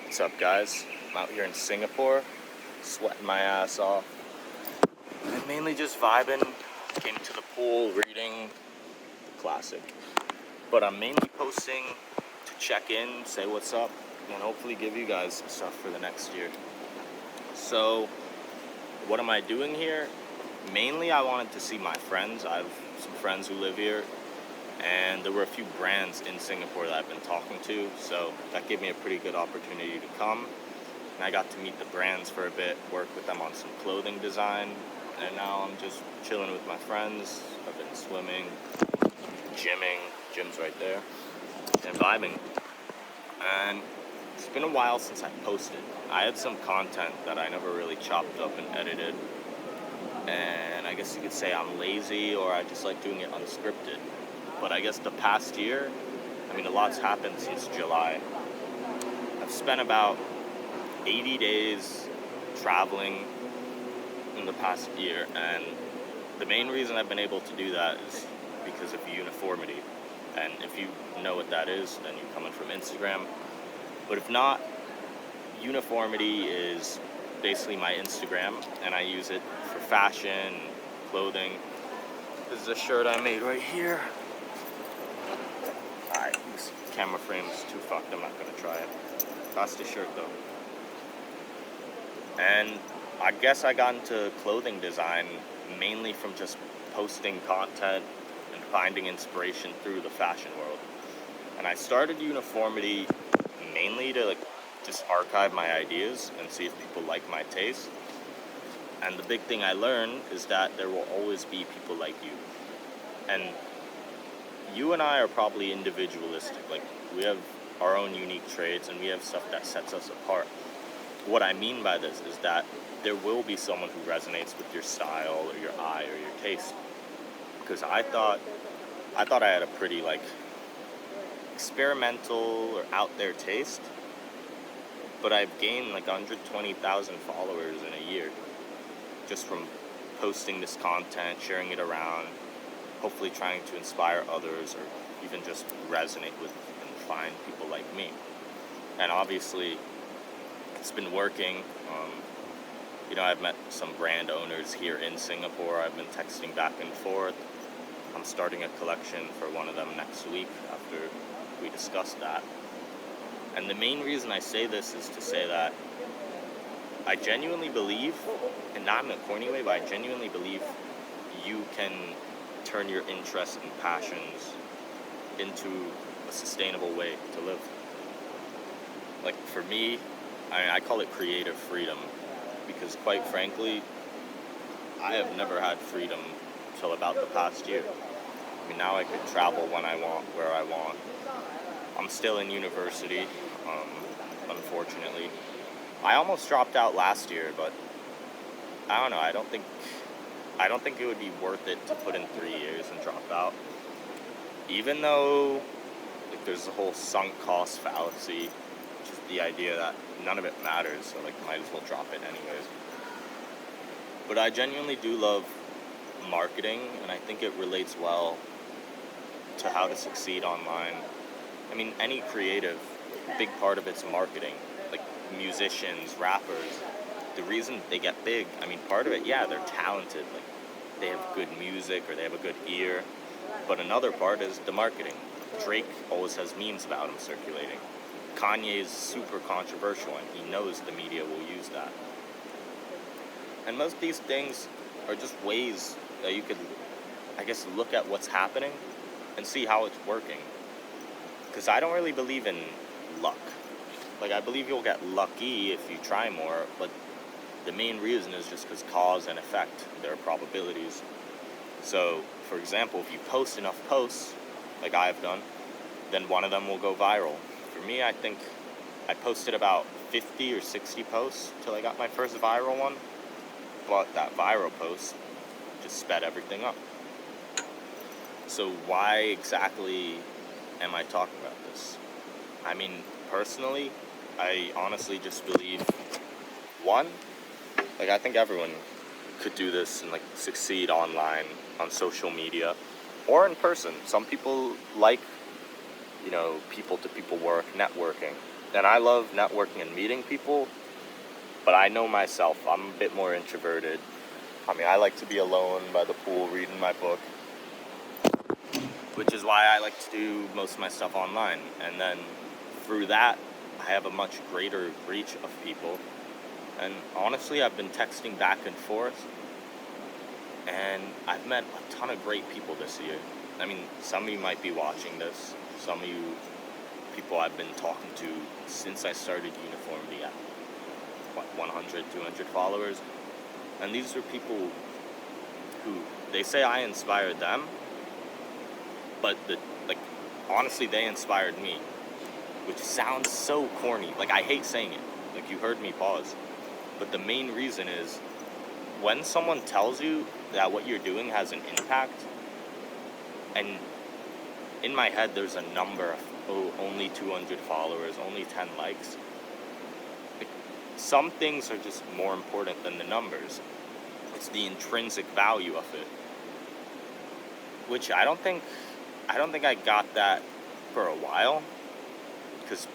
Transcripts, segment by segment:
What's up, guys? I'm out here in Singapore, sweating my ass off. I'm mainly just vibing, came to the pool, reading, the classic. But I'm mainly posting to check in, say what's up, and hopefully give you guys some stuff for the next year. So, what am I doing here? Mainly I wanted to see my friends. I have some friends who live here, and there were a few brands in Singapore that I've been talking to, so that gave me a pretty good opportunity to come. And I got to meet the brands for a bit, work with them on some clothing design, and now I'm just chilling with my friends. I've been swimming, gymming, gym's right there, and vibing. And it's been a while since I posted. I had some content that I never really chopped up and edited, and I guess you could say I'm lazy, or I just like doing it unscripted. But I guess the past year, a lot's happened since July. I've spent about 80 days traveling in the past year, and the main reason I've been able to do that is because of uniformity. And if you know what that is, then you're coming from Instagram. But if not, uniformity is basically my Instagram, and I use it for fashion, clothing. This is a shirt I made right here. Alright, this camera frame is too fucked, I'm not going to try it. That's the shirt though. And I guess I got into clothing design mainly from just posting content and finding inspiration through the fashion world. And I started uniformity mainly to just archive my ideas and see if people like my taste. And the big thing I learned is that there will always be people like you. And you and I are probably individualistic. We have our own unique traits, and we have stuff that sets us apart. What I mean by this is that there will be someone who resonates with your style or your eye or your taste. Because I thought I had a pretty experimental or out there taste, but I've gained 120,000 followers in a year just from posting this content, sharing it around, hopefully trying to inspire others or even just resonate with and find people like me. And obviously it's been working. I've met some brand owners here in Singapore. I've been texting back and forth. I'm starting a collection for one of them next week after we discuss that. And the main reason I say this is to say that I genuinely believe, and not in a corny way, but I genuinely believe you can turn your interests and passions into a sustainable way to live. For me, I call it creative freedom, because quite frankly, I have never had freedom till about the past year. Now I could travel when I want, where I want. I'm still in university, unfortunately. I almost dropped out last year, but I don't know. I don't think it would be worth it to put in 3 years and drop out. Even though there's the whole sunk cost fallacy, which is the idea that none of it matters, so might as well drop it anyways. But I genuinely do love marketing, and I think it relates well to how to succeed online. Any creative, a big part of it's marketing. Musicians, rappers, the reason they get big, part of it, yeah, they're talented, they have good music or they have a good ear, but another part is the marketing. Drake always has memes about him circulating. Kanye is super controversial, and he knows the media will use that. And most of these things are just ways that you could, look at what's happening and see how it's working. Because I don't really believe in luck. I believe you'll get lucky if you try more, but the main reason is just because cause and effect, there are probabilities. So, for example, if you post enough posts, like I've done, then one of them will go viral. For me, I think I posted about 50 or 60 posts till I got my first viral one, but that viral post just sped everything up. So why exactly am I talking about this? Personally, I honestly just believe, one, I think everyone could do this and succeed online, on social media, or in person. Some people like, people-to-people work, networking. And I love networking and meeting people, but I know myself, I'm a bit more introverted. I mean, I like to be alone by the pool reading my book, which is why I like to do most of my stuff online. And then through that, I have a much greater reach of people. And honestly, I've been texting back and forth, and I've met a ton of great people this year. I mean, some of you might be watching this. Some of you people I've been talking to since I started uniformity at, 100, 200 followers. And these are people who, they say I inspired them, but honestly, they inspired me, which sounds so corny. Like, I hate saying it. Like, you heard me pause. But the main reason is, when someone tells you that what you're doing has an impact, and in my head there's a number of, only 200 followers, only 10 likes. Like, some things are just more important than the numbers. It's the intrinsic value of it, which I don't think I got that for a while, because,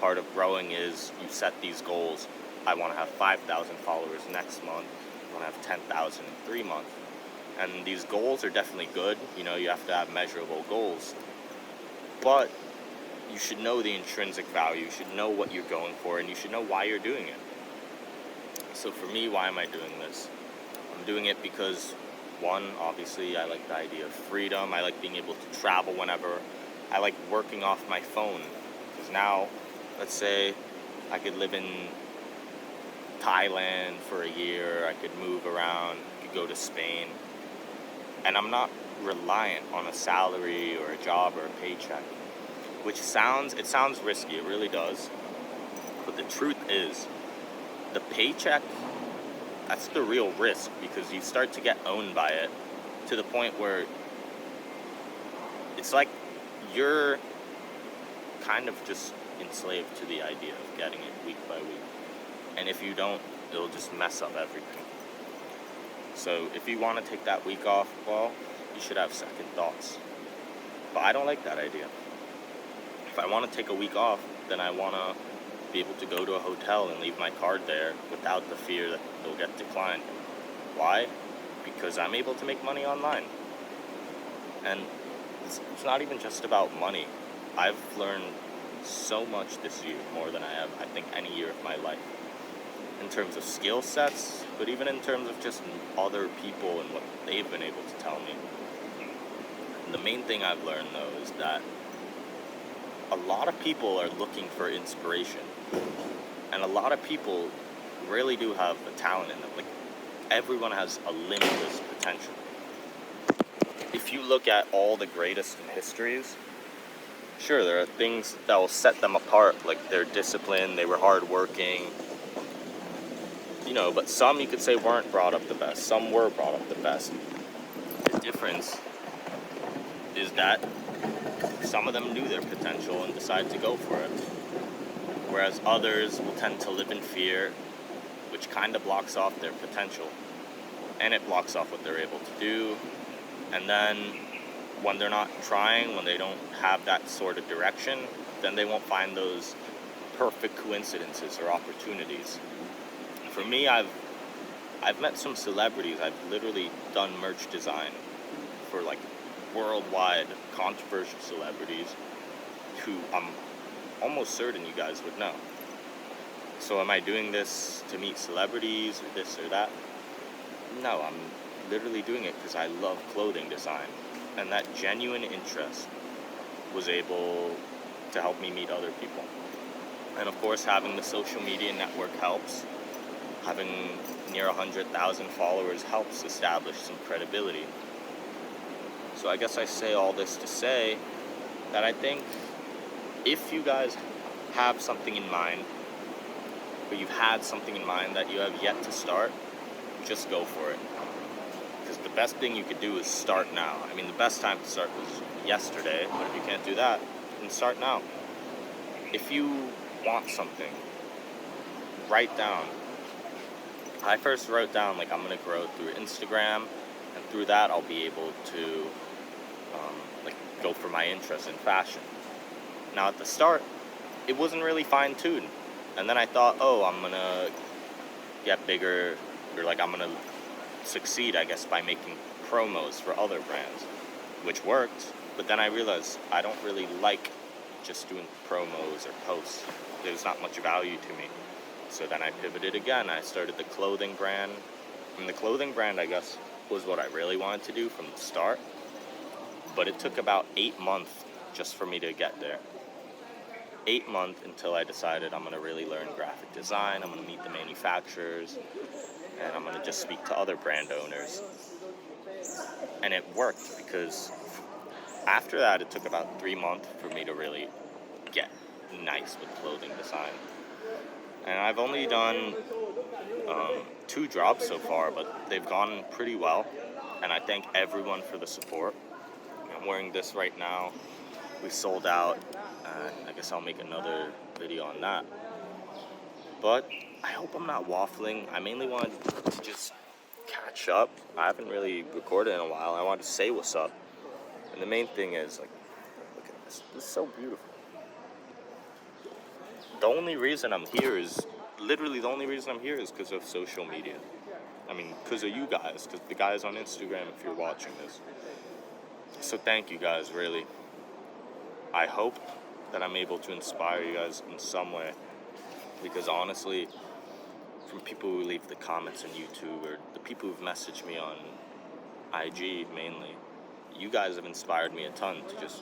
part of growing is you set these goals. I want to have 5,000 followers next month. I want to have 10,000 in 3 months. And these goals are definitely good. You have to have measurable goals. But you should know the intrinsic value. You should know what you're going for, and you should know why you're doing it. So for me, why am I doing this? I'm doing it because, one, obviously, I like the idea of freedom. I like being able to travel whenever. I like working off my phone. Because now, let's say I could live in Thailand for a year, I could move around, I could go to Spain, and I'm not reliant on a salary or a job or a paycheck, which sounds risky, it really does, but the truth is, the paycheck, that's the real risk, because you start to get owned by it to the point where it's like you're kind of just enslaved to the idea of getting it week by week. And if you don't, it'll just mess up everything. So if you want to take that week off, well, you should have second thoughts. But I don't like that idea. If I want to take a week off, then I want to be able to go to a hotel and leave my card there without the fear that it'll get declined. Why? Because I'm able to make money online. And it's not even just about money. I've learned so much this year, more than I have, I think, any year of my life. In terms of skill sets, but even in terms of just other people and what they've been able to tell me. And the main thing I've learned, though, is that a lot of people are looking for inspiration. And a lot of people really do have a talent in them. Like, everyone has a limitless potential. If you look at all the greatest in histories, sure, there are things that will set them apart, like their discipline, they were hardworking, but some you could say weren't brought up the best. Some were brought up the best. The difference is that some of them knew their potential and decided to go for it. Whereas others will tend to live in fear, which kind of blocks off their potential. And it blocks off what they're able to do. And then when they're not trying, when they don't have that sort of direction, then they won't find those perfect coincidences or opportunities. For me, I've met some celebrities. I've literally done merch design for like worldwide controversial celebrities who I'm almost certain you guys would know. So am I doing this to meet celebrities or this or that? No, I'm literally doing it because I love clothing design. And that genuine interest was able to help me meet other people. And of course, having the social media network helps. Having near 100,000 followers helps establish some credibility. So I guess I say all this to say that I think if you guys have something in mind, or you've had something in mind that you have yet to start, just go for it. Because the best thing you could do is start now. I mean, the best time to start was yesterday, but if you can't do that, then start now. If you want something, write down. I first wrote down, I'm going to grow through Instagram, and through that I'll be able to, go for my interest in fashion. Now at the start, it wasn't really fine-tuned. And then I thought, oh, I'm gonna get bigger, or like I'm gonna succeed, I guess, by making promos for other brands, which worked. But then I realized I don't really like just doing promos or posts. There's not much value to me. So then I pivoted again. I started the clothing brand. And the clothing brand, I guess, was what I really wanted to do from the start. But it took about 8 months just for me to get there. 8 months until I decided I'm going to really learn graphic design. I'm going to meet the manufacturers. And I'm going to just speak to other brand owners. And it worked, because after that, it took about 3 months for me to really get nice with clothing design. And I've only done 2 drops so far, but they've gone pretty well. And I thank everyone for the support. I'm wearing this right now. We sold out. I guess I'll make another video on that. But I hope I'm not waffling. I mainly wanted to just catch up. I haven't really recorded in a while. I wanted to say what's up. And the main thing is, like, look at this. This is so beautiful. The only reason I'm here is, literally the only reason I'm here is because of social media. I mean, because of you guys, because the guys on Instagram, if you're watching this. So thank you guys, really. I hope that I'm able to inspire you guys in some way. Because honestly, from people who leave the comments on YouTube, or the people who've messaged me on IG mainly, you guys have inspired me a ton to just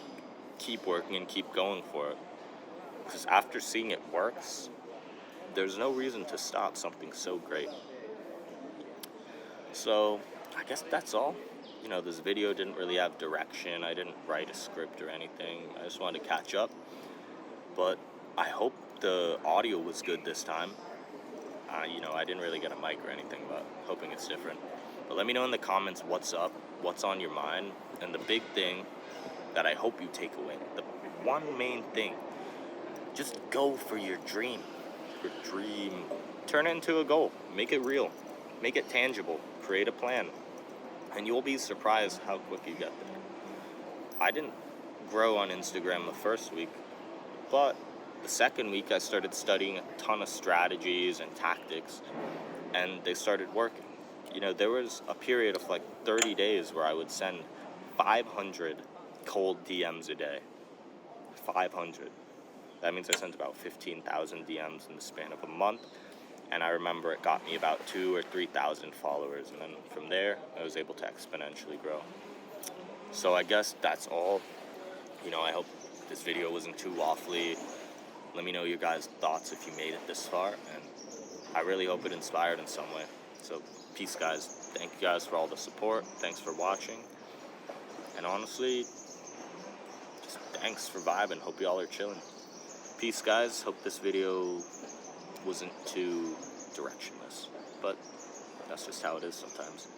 keep working and keep going for it. Because after seeing it works, there's no reason to stop something so great. So I guess that's all. You know, this video didn't really have direction. I didn't write a script or anything. I just wanted to catch up. But I hope the audio was good this time. You know, I didn't really get a mic or anything, but hoping it's different. But let me know in the comments what's up, what's on your mind. And the big thing that I hope you take away, the one main thing, just go for your dream. Your dream. Turn it into a goal. Make it real. Make it tangible. Create a plan. And you'll be surprised how quick you get there. I didn't grow on Instagram the first week, but the second week I started studying a ton of strategies and tactics, and they started working. You know, there was a period of like 30 days where I would send 500 cold DMs a day. 500. That means I sent about 15,000 DMs in the span of a month. And I remember it got me about 2,000 or 3,000 followers. And then from there, I was able to exponentially grow. So I guess that's all. You know, I hope this video wasn't too waffly. Let me know your guys' thoughts if you made it this far. And I really hope it inspired in some way. So peace, guys. Thank you guys for all the support. Thanks for watching. And honestly, just thanks for vibing. Hope y'all are chilling. Peace, guys. Hope this video wasn't too directionless, but that's just how it is sometimes.